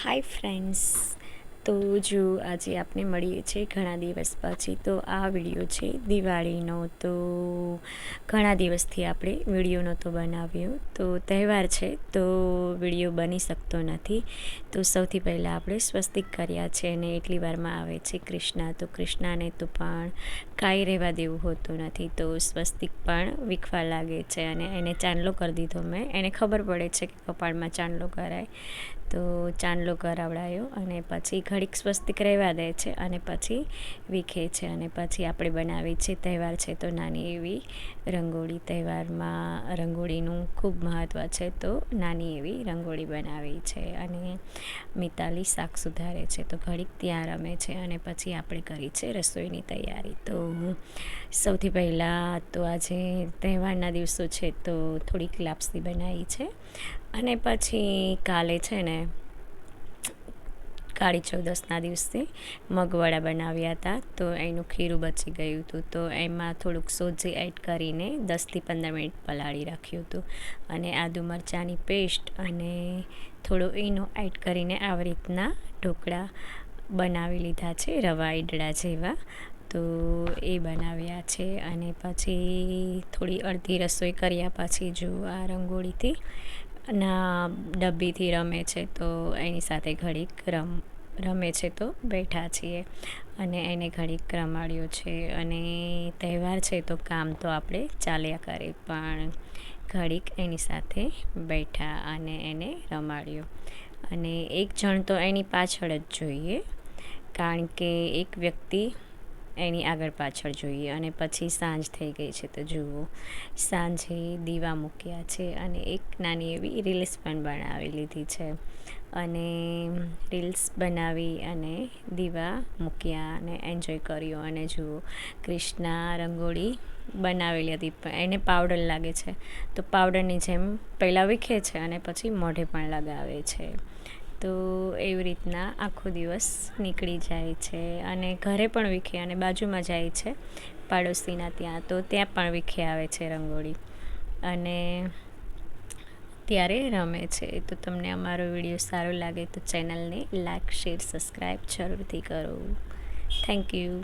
Hi friends, તો જો આજે આપણે મળીએ છીએ ઘણા દિવસ પછી. તો આ વિડીયો છે દિવાળીનો. તો ઘણા દિવસથી આપણે વિડીયો નહોતો બનાવ્યો, તો તહેવાર છે તો વિડીયો બની શકતો નથી. તો સૌથી પહેલાં આપણે સ્વસ્તિક કર્યા છે અને એટલી વારમાં આવે છે કૃષ્ણા. તો કૃષ્ણાને તો પણ કાંઈ રહેવા દેવું હોતું નથી, તો સ્વસ્તિક પણ વીખવા લાગે છે અને એને ચાંદલો કરી દીધો મેં. એને ખબર પડે છે કે કપાળમાં ચાંદલો કરાય, તો ચાંદલો કરાવડાયો અને પછી ઘડીક સ્વસ્તિક રહેવા દે છે અને પછી વીખે છે. અને પછી આપણે બનાવી છે, તહેવાર છે તો નાની એવી રંગોળી. તહેવારમાં રંગોળીનું ખૂબ મહત્ત્વ છે, તો નાની એવી રંગોળી બનાવી છે. અને મિતાલી શાક સુધારે છે, તો ઘડીક ત્યાં રમે છે અને પછી આપણે કરી છે રસોઈની તૈયારી. તો સૌથી પહેલાં તો આજે તહેવારના દિવસો છે તો થોડીક લાપસી બનાવી છે. અને પછી કાલે છે ને કાળી ચૌદસના દિવસે મગવડા બનાવ્યા હતા, તો એનું ખીરું બચી ગયું હતું. તો એમાં થોડુંક સોજી એડ કરીને 10થી 15 મિનિટ પલાળી રાખ્યું હતું. અને આદુ મરચાંની પેસ્ટ અને થોડો ઈનો એડ કરીને આવી રીતના ઢોકળા બનાવી લીધા છે, રવા ઈડળા જેવા. તો એ બનાવ્યા છે. અને પછી થોડી અડધી રસોઈ કર્યા પછી જો આ રંગોળીથી ના ડબ્બીથી રમે છે, તો એની સાથે ઘડીક રમે છે, તો બેઠા છીએ અને એને ઘડીક રમાડ્યો છે. અને તહેવાર છે તો કામ તો આપણે ચાલ્યા કરે, પણ ઘડીક એની સાથે બેઠા અને એને રમાડ્યો. અને એક જણ તો એની પાછળ જ જોઈએ, કારણ કે એક વ્યક્તિ એની આગળ પાછળ જોઈએ. અને પછી સાંજ થઈ ગઈ છે, તો જુઓ સાંજે દીવા મૂક્યા છે અને એક નાની એવી રીલ્સ પણ બનાવી લીધી છે. અને રીલ્સ બનાવી અને દીવા મૂક્યા અને એન્જોય કર્યો. અને જુઓ કૃષ્ણા રંગોળી બનાવેલી હતી, પણ એને પાવડર લાગે છે, તો પાવડરની જેમ પહેલાં વીખે છે અને પછી મોઢે પણ લગાવે છે. તો એવી રીતના આખો દિવસ નીકળી જાય છે. અને ઘરે પણ વીખે અને બાજુમાં જાય છે પાડોશીના ત્યાં, તો ત્યાં પણ વીખે આવે છે રંગોળી અને ત્યારે રમે છે. તો તમને અમારો વિડીયો સારો લાગે તો ચેનલને લાઈક, શેર, સબસ્ક્રાઈબ જરૂરથી કરો. Thank you.